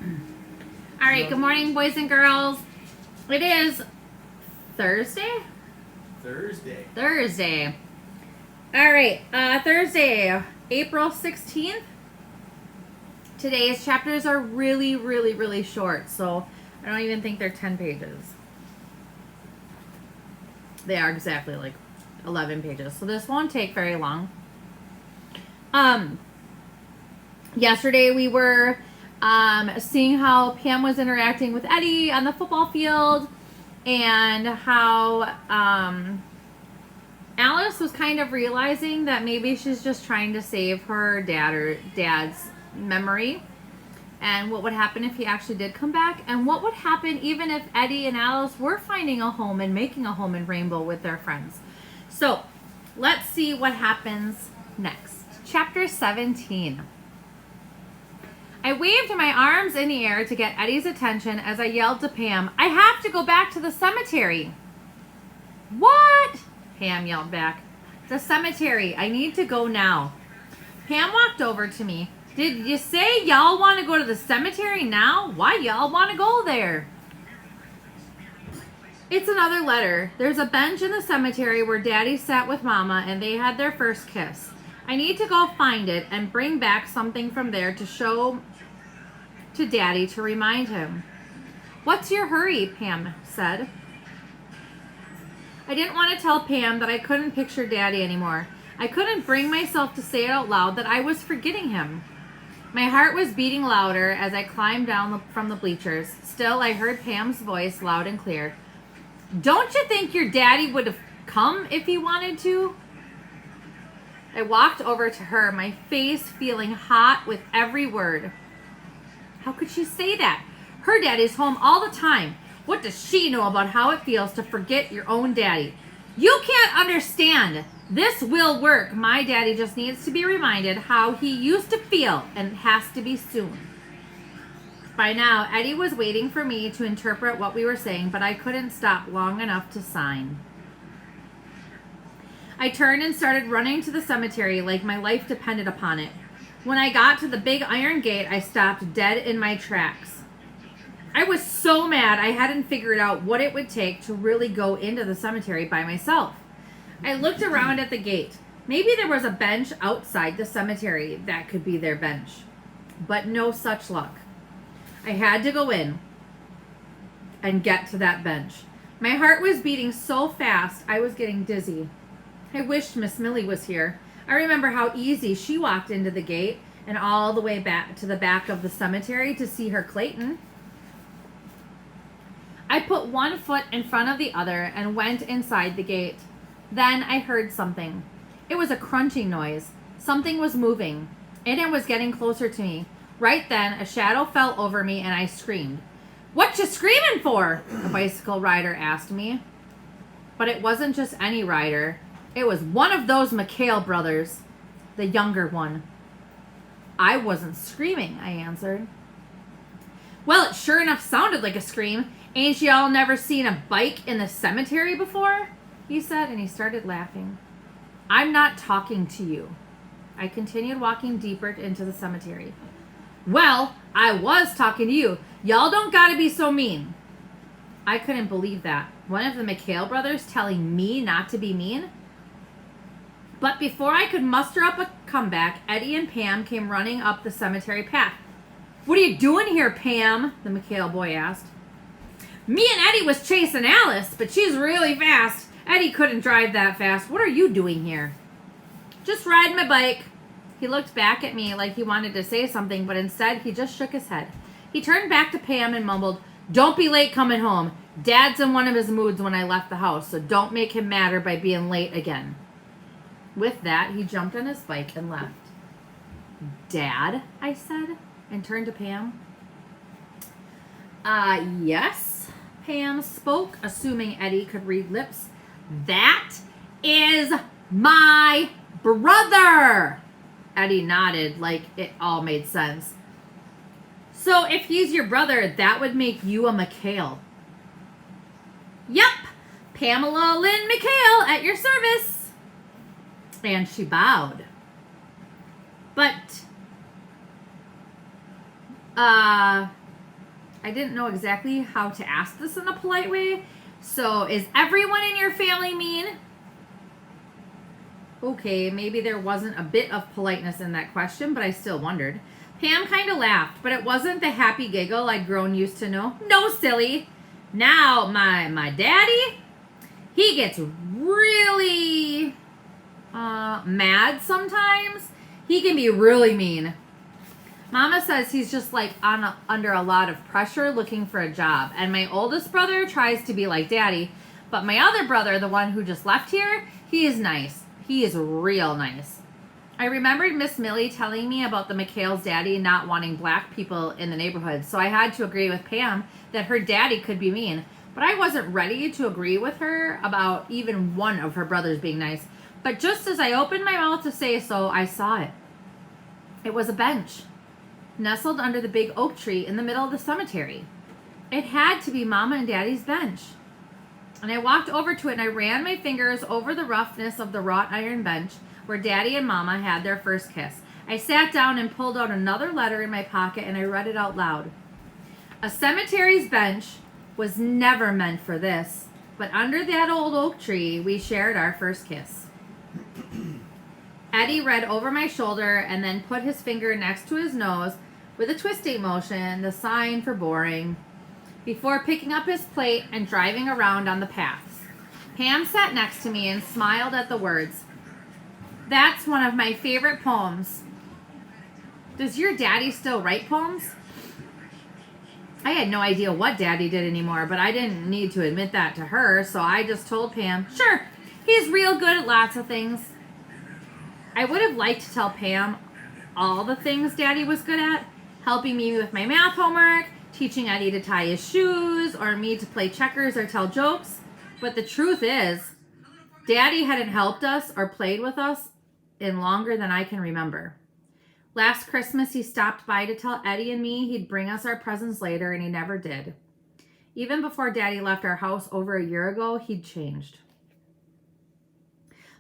All right, good morning, boys and girls. It is Thursday? Thursday. All right, Thursday, April 16th. Today's chapters are really short, so I don't even think they're 10 pages. They are exactly like 11 pages, so this won't take very long. Yesterday we were seeing how Pam was interacting with Eddie on the football field, and how Alice was kind of realizing that maybe she's just trying to save her dad's memory, and what would happen if he actually did come back, and what would happen even if Eddie and Alice were finding a home and making a home in Rainbow with their friends. So let's see what happens next. Chapter 17. I waved my arms in the air to get Eddie's attention as I yelled to Pam, "I have to go back to the cemetery." "What?" Pam yelled back. "The cemetery. I need to go now." Pam walked over to me. "Did you say y'all want to go to the cemetery now? Why y'all want to go there?" "It's another letter. There's a bench in the cemetery where Daddy sat with Mama and they had their first kiss. I need to go find it and bring back something from there to show to Daddy to remind him." "What's your hurry?" Pam said. I didn't want to tell Pam that I couldn't picture Daddy anymore. I couldn't bring myself to say it out loud that I was forgetting him. My heart was beating louder as I climbed down from the bleachers. Still, I heard Pam's voice loud and clear. "Don't you think your daddy would have come if he wanted to?" I walked over to her, my face feeling hot with every word. How could she say that? Her daddy's home all the time. What does she know about how it feels to forget your own daddy? You can't understand. This will work. My daddy just needs to be reminded how he used to feel, and it has to be soon. By now, Eddie was waiting for me to interpret what we were saying, but I couldn't stop long enough to sign. I turned and started running to the cemetery like my life depended upon it. When I got to the big iron gate, I stopped dead in my tracks. I was so mad I hadn't figured out what it would take to really go into the cemetery by myself. I looked around at the gate. Maybe there was a bench outside the cemetery that could be their bench. But no such luck. I had to go in and get to that bench. My heart was beating so fast I was getting dizzy. I wished Miss Millie was here. I remember how easy she walked into the gate and all the way back to the back of the cemetery to see her Clayton. I put one foot in front of the other and went inside the gate. Then I heard something. It was a crunching noise. Something was moving, and it was getting closer to me. Right then, a shadow fell over me and I screamed. "What you screaming for?" a bicycle rider asked me. But it wasn't just any rider. It was one of those McHale brothers, the younger one. "I wasn't screaming," I answered. "Well, it sure enough sounded like a scream. Ain't y'all never seen a bike in the cemetery before?" he said, and he started laughing. "I'm not talking to you." I continued walking deeper into the cemetery. "Well, I was talking to you. Y'all don't gotta be so mean." I couldn't believe that. One of the McHale brothers telling me not to be mean? But before I could muster up a comeback, Eddie and Pam came running up the cemetery path. "What are you doing here, Pam?" the McHale boy asked. "Me and Eddie was chasing Alice, but she's really fast. Eddie couldn't drive that fast. What are you doing here?" "Just riding my bike." He looked back at me like he wanted to say something, but instead he just shook his head. He turned back to Pam and mumbled, "Don't be late coming home. Dad's in one of his moods when I left the house, so don't make him madder by being late again." With that, he jumped on his bike and left. "Dad?" I said, and turned to Pam. Yes," Pam spoke, assuming Eddie could read lips. "That is my brother." Eddie nodded like it all made sense. "So if he's your brother, that would make you a McHale." "Yep, Pamela Lynn McHale at your service." And she bowed. "But, I didn't know exactly how to ask this in a polite way. So, is everyone in your family mean? Okay, maybe there wasn't a bit of politeness in that question, but I still wondered. Pam kind of laughed, but it wasn't the happy giggle I'd grown used to know. No, silly. Now, my daddy, he gets really mad sometimes. He can be really mean. Mama says he's just like under a lot of pressure looking for a job. And my oldest brother tries to be like daddy. But my other brother, the one who just left here, he is nice. He is real nice. I remembered Miss Millie telling me about the McHale's daddy not wanting black people in the neighborhood. So I had to agree with Pam that her daddy could be mean. But I wasn't ready to agree with her about even one of her brothers being nice. But just as I opened my mouth to say so, I saw it. It was a bench, nestled under the big oak tree in the middle of the cemetery. It had to be Mama and Daddy's bench. And I walked over to it and I ran my fingers over the roughness of the wrought iron bench where Daddy and Mama had their first kiss. I sat down and pulled out another letter in my pocket and I read it out loud. A cemetery's bench was never meant for this, but under that old oak tree, we shared our first kiss. Eddie read over my shoulder and then put his finger next to his nose with a twisting motion, the sign for boring, before picking up his plate and driving around on the paths. Pam sat next to me and smiled at the words. That's one of my favorite poems. Does your daddy still write poems? I had no idea what Daddy did anymore, but I didn't need to admit that to her, so I just told Pam, sure, he's real good at lots of things. I would have liked to tell Pam all the things Daddy was good at, helping me with my math homework, teaching Eddie to tie his shoes, or me to play checkers or tell jokes. But the truth is, Daddy hadn't helped us or played with us in longer than I can remember. Last Christmas, he stopped by to tell Eddie and me he'd bring us our presents later, and he never did. Even before Daddy left our house over a year ago, he'd changed.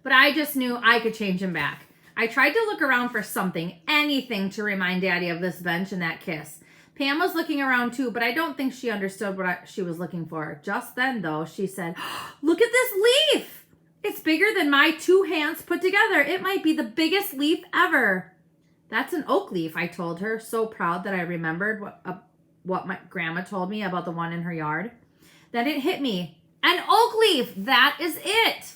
But I just knew I could change him back. I tried to look around for something, anything to remind Daddy of this bench and that kiss. Pam was looking around too, but I don't think she understood what she was looking for. Just then, though, she said, look at this leaf! It's bigger than my two hands put together. It might be the biggest leaf ever. That's an oak leaf, I told her, so proud that I remembered what my grandma told me about the one in her yard. Then it hit me. An oak leaf! That is it!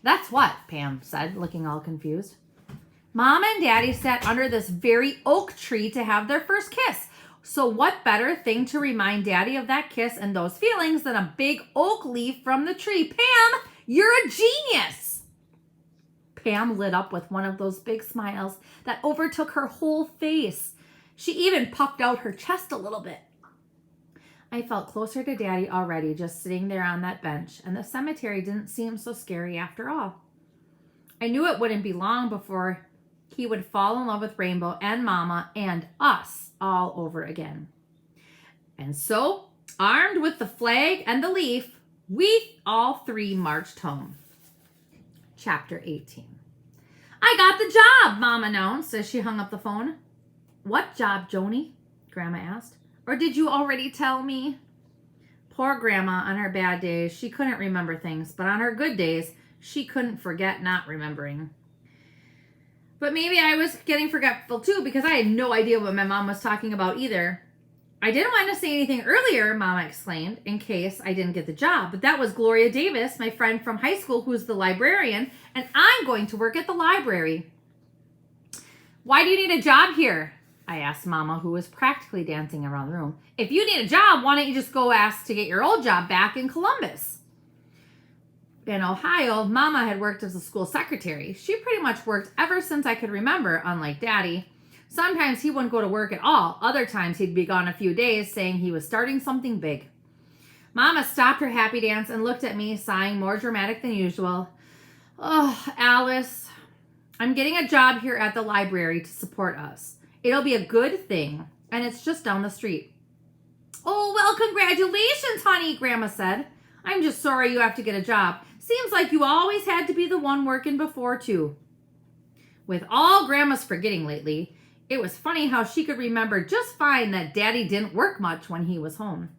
That's what, Pam said, looking all confused. Mom and Daddy sat under this very oak tree to have their first kiss. So what better thing to remind Daddy of that kiss and those feelings than a big oak leaf from the tree? Pam, you're a genius! Pam lit up with one of those big smiles that overtook her whole face. She even puffed out her chest a little bit. I felt closer to Daddy already, just sitting there on that bench, and the cemetery didn't seem so scary after all. I knew it wouldn't be long before he would fall in love with Rainbow and Mama and us all over again. And so, armed with the flag and the leaf, we all three marched home. Chapter 18. I got the job, Mom announced as she hung up the phone. What job, Joni? Grandma asked. Or did you already tell me? Poor Grandma, on her bad days, she couldn't remember things, but on her good days, she couldn't forget not remembering. But maybe I was getting forgetful too, because I had no idea what my mom was talking about either. I didn't want to say anything earlier, Mama exclaimed, in case I didn't get the job. But that was Gloria Davis, my friend from high school, who's the librarian, and I'm going to work at the library. Why do you need a job here? I asked Mama, who was practically dancing around the room. If you need a job, why don't you just go ask to get your old job back in Columbus? In Ohio, Mama had worked as a school secretary. She pretty much worked ever since I could remember, unlike Daddy. Sometimes he wouldn't go to work at all. Other times he'd be gone a few days, saying he was starting something big. Mama stopped her happy dance and looked at me, sighing more dramatic than usual. Oh, Alice, I'm getting a job here at the library to support us. It'll be a good thing, and it's just down the street. Oh, well, congratulations, honey, Grandma said. I'm just sorry you have to get a job. Seems like you always had to be the one working before, too. With all Grandma's forgetting lately, It was funny how she could remember just fine that Daddy didn't work much when he was home.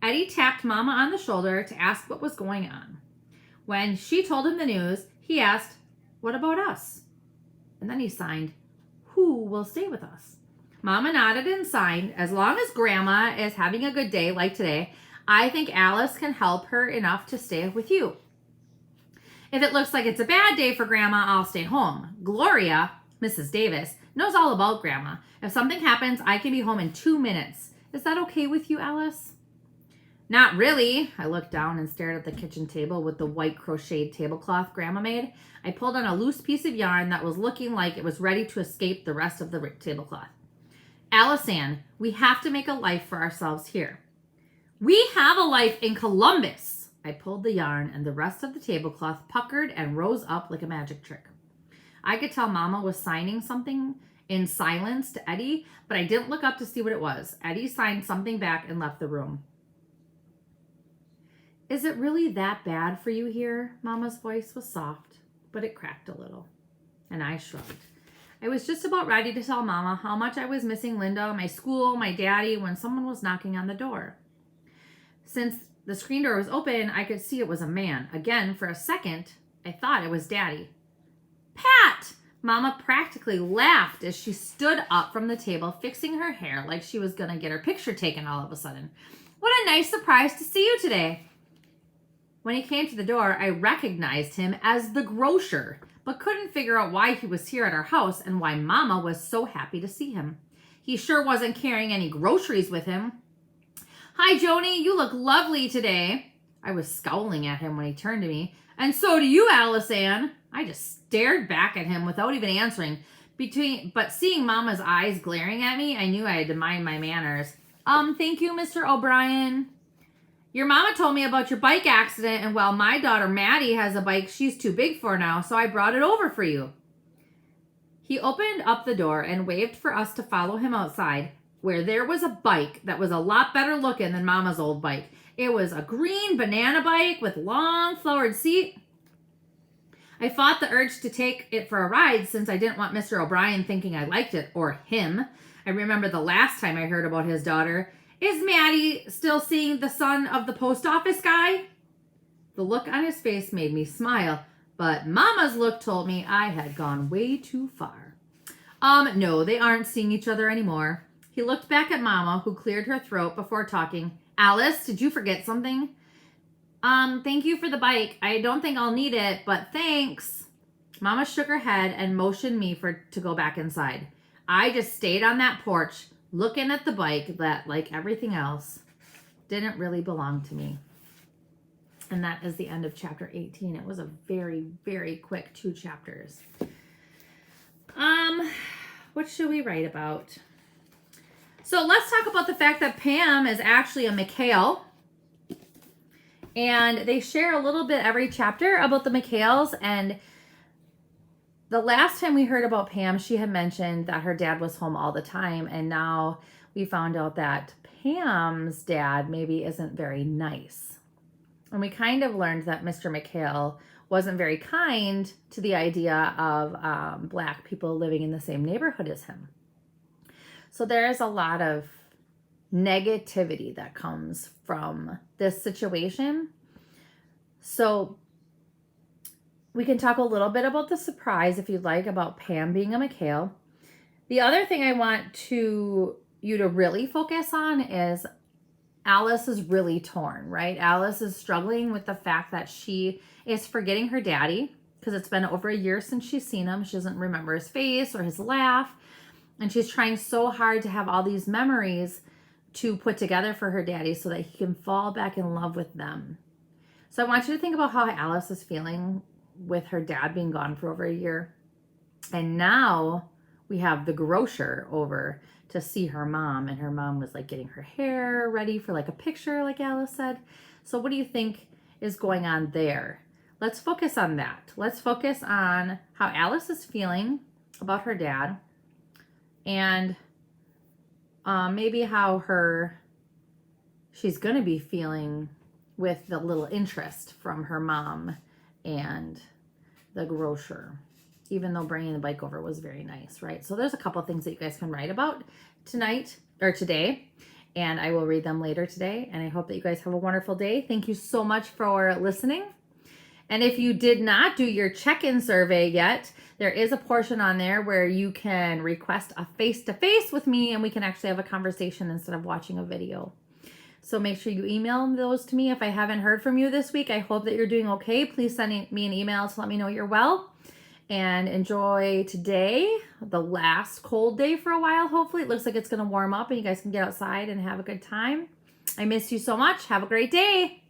Eddie tapped Mama on the shoulder to ask what was going on. When she told him the news, he asked, "What about us?" And then he signed, "Who will stay with us?" Mama nodded and signed, "As long as Grandma is having a good day like today, I think Alice can help her enough to stay with you. If it looks like it's a bad day for Grandma, I'll stay home. Gloria, Mrs. Davis, knows all about Grandma. If something happens, I can be home in 2 minutes. Is that okay with you, Alice?" "Not really." I looked down and stared at the kitchen table with the white crocheted tablecloth Grandma made. I pulled on a loose piece of yarn that was looking like it was ready to escape the rest of the tablecloth. "Alice Ann, we have to make a life for ourselves here." "We have a life in Columbus." I pulled the yarn and the rest of the tablecloth puckered and rose up like a magic trick. I could tell Mama was signing something in silence to Eddie, but I didn't look up to see what it was. Eddie signed something back and left the room. "Is it really that bad for you here?" Mama's voice was soft, but it cracked a little. And I shrugged. I was just about ready to tell Mama how much I was missing Linda, my school, my daddy, when someone was knocking on the door. Since the screen door was open, I could see it was a man. Again, for a second, I thought it was Daddy. "Pat!" Mama practically laughed as she stood up from the table, fixing her hair like she was going to get her picture taken all of a sudden. "What a nice surprise to see you today." When he came to the door, I recognized him as the grocer, but couldn't figure out why he was here at our house and why Mama was so happy to see him. He sure wasn't carrying any groceries with him. "Hi, Joni, you look lovely today." I was scowling at him when he turned to me. "And so do you, Alice Ann." I just stared back at him without even answering. But seeing Mama's eyes glaring at me, I knew I had to mind my manners. Thank you, Mr. O'Brien." "Your mama told me about your bike accident, and while my daughter Maddie has a bike she's too big for now, so I brought it over for you." He opened up the door and waved for us to follow him outside, where there was a bike that was a lot better looking than Mama's old bike. It was a green banana bike with long flowered seat. I fought the urge to take it for a ride since I didn't want Mr. O'Brien thinking I liked it, or him. I remember the last time I heard about his daughter. "Is Maddie still seeing the son of the post office guy?" The look on his face made me smile, but Mama's look told me I had gone way too far. No, they aren't seeing each other anymore." He looked back at Mama, who cleared her throat before talking. "Alice, did you forget something?" Thank you for the bike. I don't think I'll need it, but thanks." Mama shook her head and motioned me to go back inside. I just stayed on that porch, looking at the bike that, like everything else, didn't really belong to me. And that is the end of chapter 18. It was a very, very quick 2 chapters. What should we write about? So let's talk about the fact that Pam is actually a McHale. And they share a little bit every chapter about the McHales. And the last time we heard about Pam, she had mentioned that her dad was home all the time. And now we found out that Pam's dad maybe isn't very nice. And we kind of learned that Mr. McHale wasn't very kind to the idea of Black people living in the same neighborhood as him. So there is a lot of negativity that comes from this situation. So we can talk a little bit about the surprise, if you'd like, about Pam being a McHale. The other thing I want you to really focus on is Alice is really torn, right? Alice is struggling with the fact that she is forgetting her daddy because it's been over a year since she's seen him. She doesn't remember his face or his laugh. And she's trying so hard to have all these memories to put together for her daddy so that he can fall back in love with them. So I want you to think about how Alice is feeling with her dad being gone for over a year. And now we have the grocer over to see her mom, and her mom was like getting her hair ready for like a picture, like Alice said. So what do you think is going on there? Let's focus on that. Let's focus on how Alice is feeling about her dad, and maybe how she's going to be feeling with the little interest from her mom and the grocer. even though bringing the bike over was very nice, right? So there's a couple things that you guys can write about tonight or today, and I will read them later today. And I hope that you guys have a wonderful day. Thank you so much for listening. And if you did not do your check-in survey yet, there is a portion on there where you can request a face-to-face with me, and we can actually have a conversation instead of watching a video. So make sure you email those to me if I haven't heard from you this week. I hope that you're doing okay. Please send me an email to let me know you're well. And enjoy today, the last cold day for a while, hopefully. It looks like it's going to warm up and you guys can get outside and have a good time. I miss you so much. Have a great day.